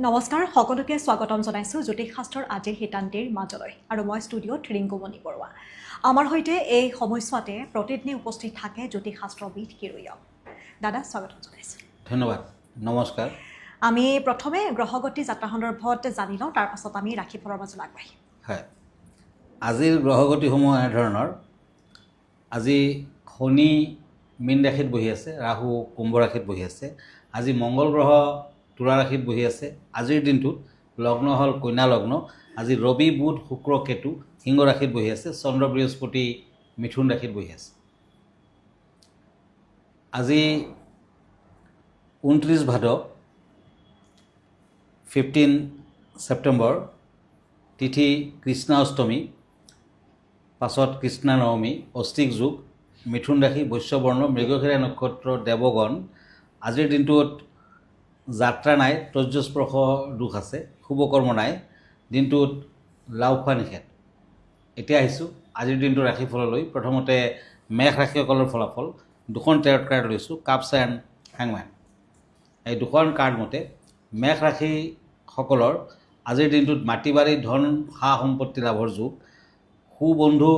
নমস্কাৰ সকলোকে স্বাগতম জনাইছোঁ জ্যোতিষশাস্ত্ৰৰ আজিৰ হিতান্তিৰ মাজলৈ আৰু মই ষ্টুডিঅ'ত ৰিংকুমণি বৰুৱা। আমাৰ সৈতে এই সময়ছোৱাতে প্ৰতিদিনে উপস্থিত থাকে জ্যোতিষশাস্ত্ৰবিদ কিৰূয়ক। দাদা স্বাগতম জনাইছোঁ। ধন্যবাদ, নমস্কাৰ। আমি প্ৰথমে গ্ৰহগতি যাত্ৰা সন্দৰ্ভত জানি লওঁ, তাৰ পাছত আমি ৰাশিফলৰ মাজলৈ আগবাঢ়িম। হয়, আজিৰ গ্ৰহগতিসমূহ এনেধৰণৰ। আজি শনি মীন ৰাশিত বহি আছে, ৰাহু কুম্ভ ৰাশিত বহি আছে। আজি মংগল গ্ৰহ তুলা ৰাশিত বহি আছে। আজিৰ দিনটোত লগ্ন হ'ল কন্যা লগ্ন। আজি ৰবি বুধ শুক্ৰ কেতু সিংহ ৰাশিত বহি আছে। চন্দ্ৰ বৃহস্পতি মিথুন ৰাশিত বহি আছে। আজি 29 ভাদ 15 ছেপ্টেম্বৰ, তিথি কৃষ্ণাষ্টমী, পাছত কৃষ্ণা নৱমী, অষ্টিক যোগ, মিথুন ৰাশি, বৈশ্যবৰ্ণ, মৃগশিৰা নক্ষত্ৰ, দেৱগণ। আজিৰ দিনটোত যাত্ৰা নাই, তৈজস্পৰ্শ দোষ আছে, শুভকৰ্ম নাই। দিনটোত লাও খোৱা নিষেধ। এতিয়া আহিছোঁ আজিৰ দিনটোৰ ৰাশিফললৈ। প্ৰথমতে মেষ ৰাশিসকলৰ ফলাফল। দুখন টেৰট কাৰ্ড লৈছোঁ, কাপছ এণ্ড হেংমেন। এই দুখন কাৰ্ড মতে মেষ ৰাশিসকলৰ আজিৰ দিনটোত মাটি বাৰী, ধন, সা সম্পত্তি লাভৰ যোগ, সুবন্ধু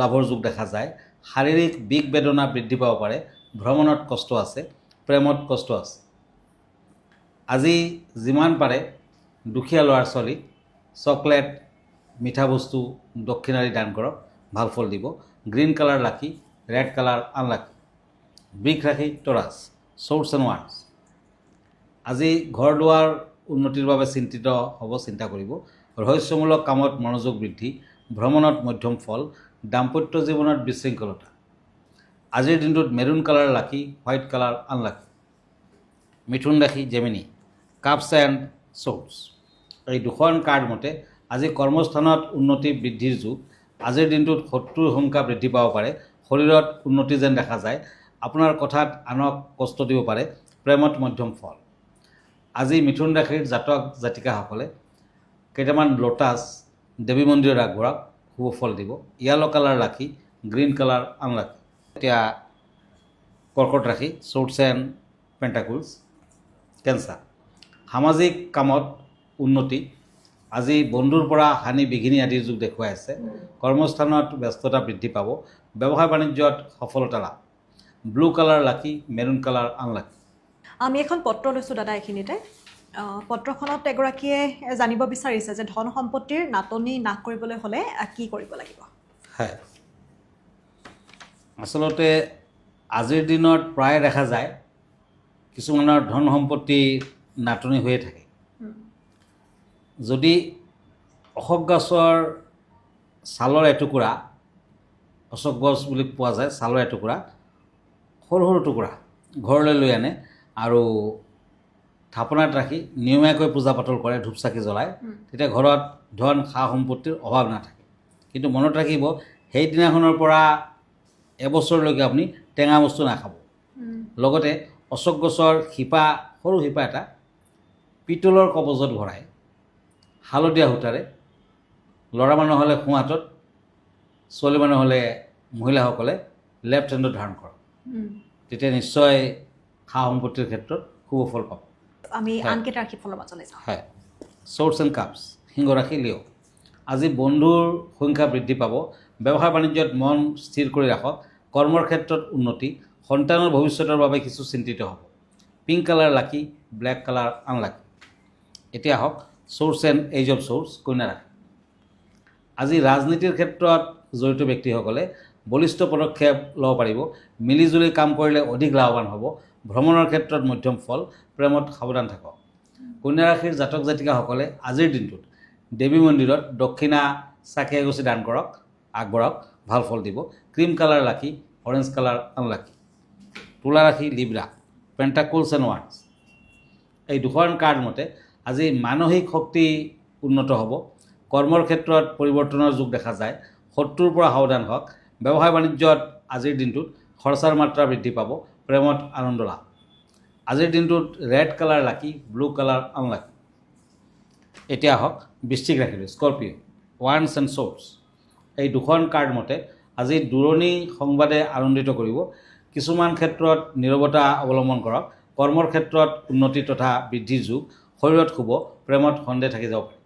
লাভৰ যোগ দেখা যায়। শাৰীৰিক বিষ বেদনা বৃদ্ধি পাব পাৰে। ভ্ৰমণত কষ্ট আছে, প্ৰেমত কষ্ট আছে। আজি যিমান পাৰে দুখীয়া ল'ৰা ছোৱালীক চকলেট, মিঠা বস্তু, দক্ষিণাদি দান কৰক, ভাল ফল দিব। গ্ৰীণ কালাৰ লাকি, ৰেড কালাৰ আনলাকি। বৃষ ৰাশি টৰাছ, ছৰ্ডছ এণ্ড ওৱাণ্ডছ। আজি ঘৰ দুৱাৰ উন্নতিৰ বাবে চিন্তিত হ'ব, চিন্তা কৰিব। ৰহস্যমূলক কামত মনোযোগ বৃদ্ধি, ভ্ৰমণত মধ্যম ফল, দাম্পত্য জীৱনত বিশৃংখলতা। আজিৰ দিনটোত মেৰুণ কালাৰ লাকি, হোৱাইট কালাৰ আনলাকি। মিথুন ৰাশি জেমিনি, কাপছ এণ্ড ছৰ্ডছ। এই দুখন কাৰ্ড মতে আজি কৰ্মস্থানত উন্নতি বৃদ্ধিৰ যুগ। আজিৰ দিনটোত শত্ৰুৰ শংকা বৃদ্ধি পাব পাৰে। শৰীৰত উন্নতি যেন দেখা যায়। আপোনাৰ কথাত আনক কষ্ট দিব পাৰে। প্ৰেমত মধ্যম ফল। আজি মিথুন ৰাশিৰ জাতক জাতিকাসকলে কেইটামান লোটাছ দেৱী মন্দিৰত আগবঢ়াওক, শুভ ফল দিব। য়েলো কালাৰ লাকি, গ্ৰীণ কালাৰ আনলাকি। এতিয়া কৰ্কট ৰাশি, ছৰ্ডছ এণ্ড পেণ্টাকুলছ। কেঞ্চাৰ, সামাজিক কামত উন্নতি। আজি বন্ধুৰ পৰা হানি বিঘিনি আদিৰ যুগ দেখুৱাই আছে। কৰ্মস্থানত ব্যস্ততা বৃদ্ধি পাব। ব্যৱসায় বাণিজ্যত সফলতা লাভ। Blue colour lucky, maroon colour unlucky. আমি এখন পত্ৰ লৈছোঁ দাদা। এইখিনিতে পত্ৰখনত এগৰাকীয়ে জানিব বিচাৰিছে যে ধন সম্পত্তিৰ নাটনি নাশ কৰিবলৈ হ'লে কি কৰিব লাগিব। হয়, আচলতে আজিৰ দিনত প্ৰায় দেখা যায় কিছুমানৰ ধন সম্পত্তি নাটনি হৈয়ে থাকে। যদি অশোক গছৰ ছালৰ এটুকুৰা, অশোক গছ বুলি পোৱা যায়, ছালৰ এটুকুৰা, সৰু সৰু টুকুৰা ঘৰলৈ লৈ আনে আৰু থাপনাত ৰাখি নিয়মীয়াকৈ পূজা পাতল কৰে, ধূপ চাকি জ্বলায়, তেতিয়া ঘৰত ধন সা সম্পত্তিৰ অভাৱ নাথাকে। কিন্তু মনত ৰাখিব, সেইদিনাখনৰ পৰা এবছৰলৈকে আপুনি টেঙা বস্তু নাখাব। লগতে অশোক গছৰ শিপা, সৰু শিপা এটা পিতলৰ কবজত ভৰাই হালধীয়া সূতাৰে, ল'ৰা মানুহ হ'লে সোঁ হাতত, ছোৱালী মানুহ হ'লে মহিলাসকলে লেফ্ট হেণ্ডত ধাৰণ কৰক। তেতিয়া নিশ্চয় সা সম্পত্তিৰ ক্ষেত্ৰত শুভ ফল পাব। আমি আনকেইটা ৰাশিফলৰ মাজলৈ যাওঁ। হয়, ছৰ্ডছ এণ্ড কাপছ, সিংহ ৰাশি লিঅ'। আজি বন্ধুৰ সংখ্যা বৃদ্ধি পাব। ব্যৱসায় বাণিজ্যত মন স্থিৰ কৰি ৰাখক। কৰ্মৰ ক্ষেত্ৰত উন্নতি। সন্তানৰ ভৱিষ্যতৰ বাবে কিছু চিন্তিত হ'ব। পিংক কালাৰ লাকি, ব্লেক কালাৰ আনলাকি। এতিয়া আহক ছৰ্ডছ এণ্ড এইজ অফ ছৰ্ডছ, কন্যা ৰাশি। আজি ৰাজনীতিৰ ক্ষেত্ৰত জড়িত ব্যক্তিসকলে বলিষ্ঠ পদক্ষেপ ল'ব পাৰিব। মিলিজুলি কাম কৰিলে অধিক লাভৱান হ'ব। ভ্ৰমণৰ ক্ষেত্ৰত মধ্যম ফল। প্ৰেমত সাৱধান থাকক। কন্যা ৰাশিৰ জাতক জাতিকাসকলে আজিৰ দিনটোত দেৱী মন্দিৰত দক্ষিণা চাকি এগছি দান কৰক, আগবঢ়াওক, ভাল ফল দিব। ক্ৰীম কালাৰ লাকি, অৰেঞ্জ কালাৰ আনলাকি। তুলা ৰাশি লিব্ৰা, পেণ্টাকুলছ এণ্ড ওৱাণ্ডছ। এই দুখন কাৰ্ড মতে আজি মানসিক শক্তি উন্নত হ'ব। কৰ্মৰ ক্ষেত্ৰত পৰিৱৰ্তনৰ যুগ দেখা যায়। শত্ৰুৰ পৰা সাৱধান হওক। ব্যৱসায় বাণিজ্যত আজিৰ দিনটোত খৰচাৰ মাত্ৰা বৃদ্ধি পাব। প্ৰেমত আনন্দ লাভ। আজিৰ দিনটোত ৰেড কালাৰ লাকি, ব্লু কালাৰ আনলাকি। এতিয়া আহক বৃশ্চিক ৰাশিলৈ, স্কৰ্পিঅ', ওৱাণ্ডছ এণ্ড ছৰ্ডছ। এই দুখন কাৰ্ড মতে আজি দূৰণি সংবাদে আনন্দিত কৰিব। কিছুমান ক্ষেত্ৰত নীৰৱতা অৱলম্বন কৰক। কৰ্মৰ ক্ষেত্ৰত উন্নতি তথা বৃদ্ধিৰ যুগ। শৰীৰত শুব, প্ৰেমত সন্দেহ থাকি যাব পাৰে।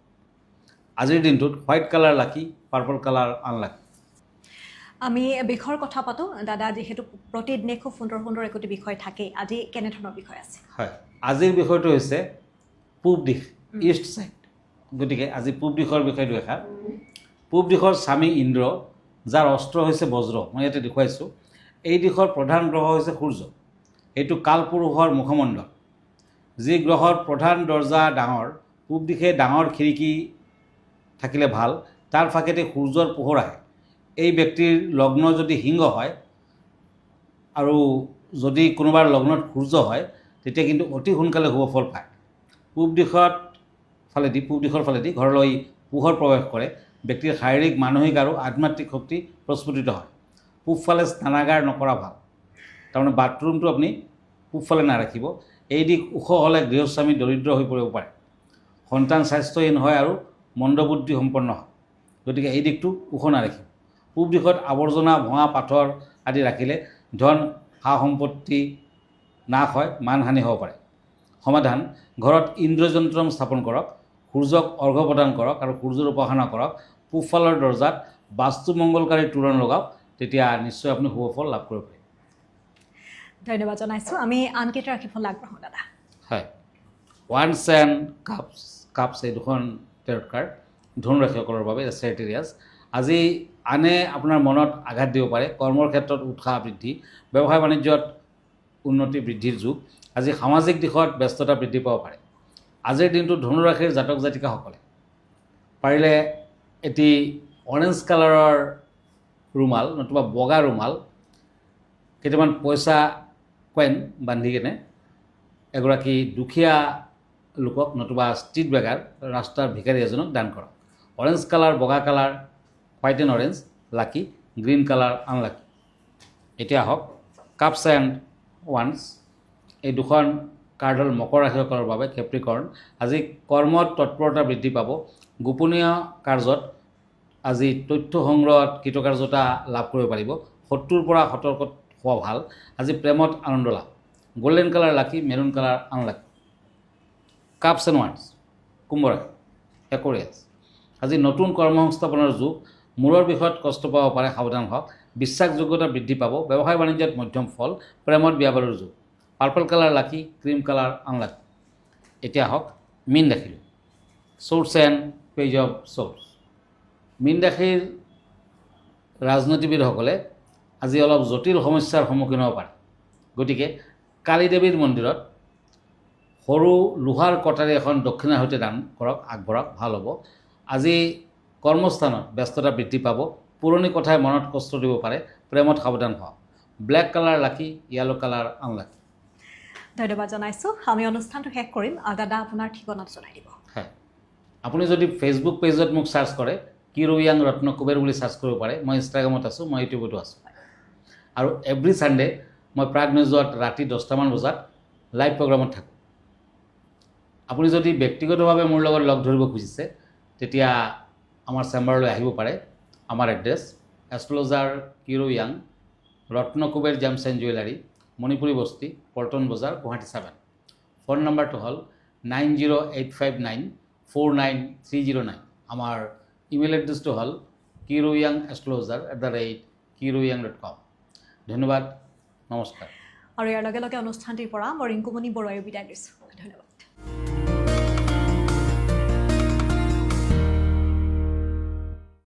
আজিৰ দিনটোত হোৱাইট কালাৰ লাকি, পাৰ্পল কালাৰ আনলাকি। আমি বিষয়ৰ কথা পাতোঁ দাদা, যিহেতু প্ৰতিদিনে খুব সুন্দৰ সুন্দৰ একোটি বিষয় থাকেই, আজি কেনেধৰণৰ বিষয় আছে? হয়, আজিৰ বিষয়টো হৈছে পূব দিশ, ইষ্ট ছাইড। গতিকে আজি পূব দিশৰ বিষয়টো এষাৰ। পূব দিশৰ স্বামী ইন্দ্ৰ, যাৰ অস্ত্ৰ হৈছে বজ্ৰ, মই ইয়াতে দেখুৱাইছোঁ। এই দিশৰ প্ৰধান গ্ৰহ হৈছে সূৰ্য। এইটো কালপুৰুষৰ মুখমণ্ডল। যি গ্ৰহৰ প্ৰধান দৰ্জা ডাঙৰ, পূব দিশে ডাঙৰ খিৰিকী থাকিলে ভাল, তাৰ ফাকেদি সূৰ্যৰ পোহৰ আহে। এই ব্যক্তিৰ লগ্ন যদি সিংহ হয় আৰু যদি কোনোবাৰ লগ্নত সূৰ্য হয়, তেতিয়া কিন্তু অতি সোনকালে শুভ ফল পায়। পূব দিশৰ ফালেদি ঘৰলৈ পোহৰ প্ৰৱেশ কৰে, ব্যক্তিৰ শাৰীৰিক, মানসিক আৰু আধ্যাত্মিক শক্তি প্ৰস্ফুটিত হয়। পূবফালে স্নানাগাৰ নকৰা ভাল, তাৰমানে বাথৰুমটো আপুনি পূবফালে নাৰাখিব। এই দিশ ওখ হ'লে গৃহস্বামী দৰিদ্ৰ হৈ পৰিব পাৰে, সন্তান স্বাস্থ্যহীন হয় আৰু মন্দবুদ্ধি সম্পন্ন হয়। গতিকে এই দিশটো ওখ নাৰাখিব। পূব দিশত আৱৰ্জনা, ভঙা পাথৰ আদি ৰাখিলে ধন, সা সম্পত্তি নাশ হয়, মানহানি হ'ব পাৰে। সমাধান: ঘৰত ইন্দ্ৰযন্ত্ৰম স্থাপন কৰক, সূৰ্যক অৰ্ঘ্য প্ৰদান কৰক আৰু সূৰ্যৰ উপাসনা কৰক। পূবফালৰ দৰ্জাত বাস্তুমংগলকাৰী তোৰণ লগাওক, তেতিয়া নিশ্চয় আপুনি শুভ ফল লাভ কৰিব পাৰিব। ধন্যবাদ জনাইছোঁ। আমি আনকেইটা ৰাশিফল আগবঢ়াওঁ দাদা। হয়, ওৱান্স এণ্ড কাপছ এই দুখন টেৰট কাৰ্ড ধনু ৰাশিসকলৰ বাবে চেৰিটেৰিয়াছ। আজি আনে আপোনাৰ মনত আঘাত দিব পাৰে, কৰ্মৰ ক্ষেত্ৰত উৎসাহ বৃদ্ধি, ব্যৱসায় বাণিজ্যত উন্নতি বৃদ্ধিৰ যুগ। আজি সামাজিক দিশত ব্যস্ততা বৃদ্ধি পাব পাৰে। আজিৰ দিনটোত ধনুৰাশিৰ জাতক জাতিকাসকলে পাৰিলে এটি অৰেঞ্জ কালাৰৰ ৰুমাল নতুবা বগা ৰুমাল, কেইটামান পইচা কইন বান্ধি কেনে এগৰাকী দুখীয়া লোকক নতুবা ষ্ট্ৰীট বেগাৰ, ৰাস্তাৰ ভিকাৰী এজনক দান কৰক। অৰেঞ্জ কালাৰ, বগা colour, white and orange lucky, green colour unlucky. এতিয়া আহক কাপছ এণ্ড ওৱান্স। এই দুখন কাৰ্ড হ'ল মকৰ ৰাশিসকলৰ বাবে কেপ্ৰিকৰ্ণ। আজি কৰ্মত তৎপৰতা বৃদ্ধি পাব। গোপনীয় কাৰ্যত আজি তথ্য সংগ্ৰহত কৃতকাৰ্যতা লাভ কৰিব পাৰিব। শত্ৰুৰ পৰা সতৰ্ক হোৱা ভাল। আজি প্ৰেমত আনন্দ লাভ। Golden colour lucky, maroon colour unlucky. Cups and ওৱান্স কুম্ভ ৰাশি, একুৰিয়াছ। আজি নতুন কৰ্মসংস্থাপনৰ যুগ। মূৰৰ বিষত কষ্ট পাব পাৰে, সাৱধান হওক। বিশ্বাসযোগ্যতা বৃদ্ধি পাব। ব্যৱসায় বাণিজ্যত মধ্যম ফল। প্ৰেমত বিয়া বাৰুৰ যুগ। পাৰ্পল কালাৰ লাকি, ক্ৰীম কালাৰ আনলাকি। এতিয়া আহক মীন ৰাশিলৈ। চ'ৰ্টছ এণ্ড পেজ অফ চ'ৰ্টছ। মীন ৰাশিৰ ৰাজনীতিবিদসকলে আজি অলপ জটিল সমস্যাৰ সন্মুখীন হ'ব পাৰে। গতিকে কালী দেৱীৰ মন্দিৰত সৰু লোহাৰ কটাৰী এখন দক্ষিণাৰ সৈতে দান কৰক, আগবঢ়াওক, ভাল হ'ব। আজি কৰ্মস্থানত ব্যস্ততা বৃদ্ধি পাব। পুৰণি কথাই মনত কষ্ট দিব পাৰে। প্ৰেমত সাৱধান হওক। ব্লেক কালাৰ লাকি, য়েলো কালাৰ আনলাকি। ধন্যবাদ জনাইছোঁ। আমি অনুষ্ঠানটো শেষ কৰিম। দাদা, আপোনাৰ ঠিকনাটো জনাই দিব। হয়, আপুনি যদি ফেচবুক পেজত মোক চাৰ্চ কৰে, কিৰোয়াং ৰত্ন কুবেৰ বুলি চাৰ্চ কৰিব পাৰে। মই ইনষ্টাগ্ৰামত আছোঁ, মই ইউটিউবতো আছোঁ। আৰু এভৰি ছানডে মই প্ৰাগ নিউজত ৰাতি 10টামান বজাত লাইভ প্ৰগ্ৰামত থাকোঁ। আপুনি যদি ব্যক্তিগতভাৱে মোৰ লগত লগ ধৰিব খুজিছে, তেতিয়া আমাৰ চেম্বাৰলৈ আহিব পাৰে। আমাৰ address astrologer Kirowang, Ratna Kuber gems and jewellery, Manipuri Basti, Paltan বজাৰ, গুৱাহাটী 7। ফোন নম্বৰটো হ'ল 9085949309। আমাৰ ইমেইল এড্ৰেছটো হ'ল kiroyangastrologer@kiroyang.com। ধন্যবাদ, নমস্কাৰ। আৰু ইয়াৰ লগে লগে অনুষ্ঠানটিৰ পৰা মই ৰিংকুমণি বৰুৱাই বিদায় লৈছোঁ। ধন্যবাদ।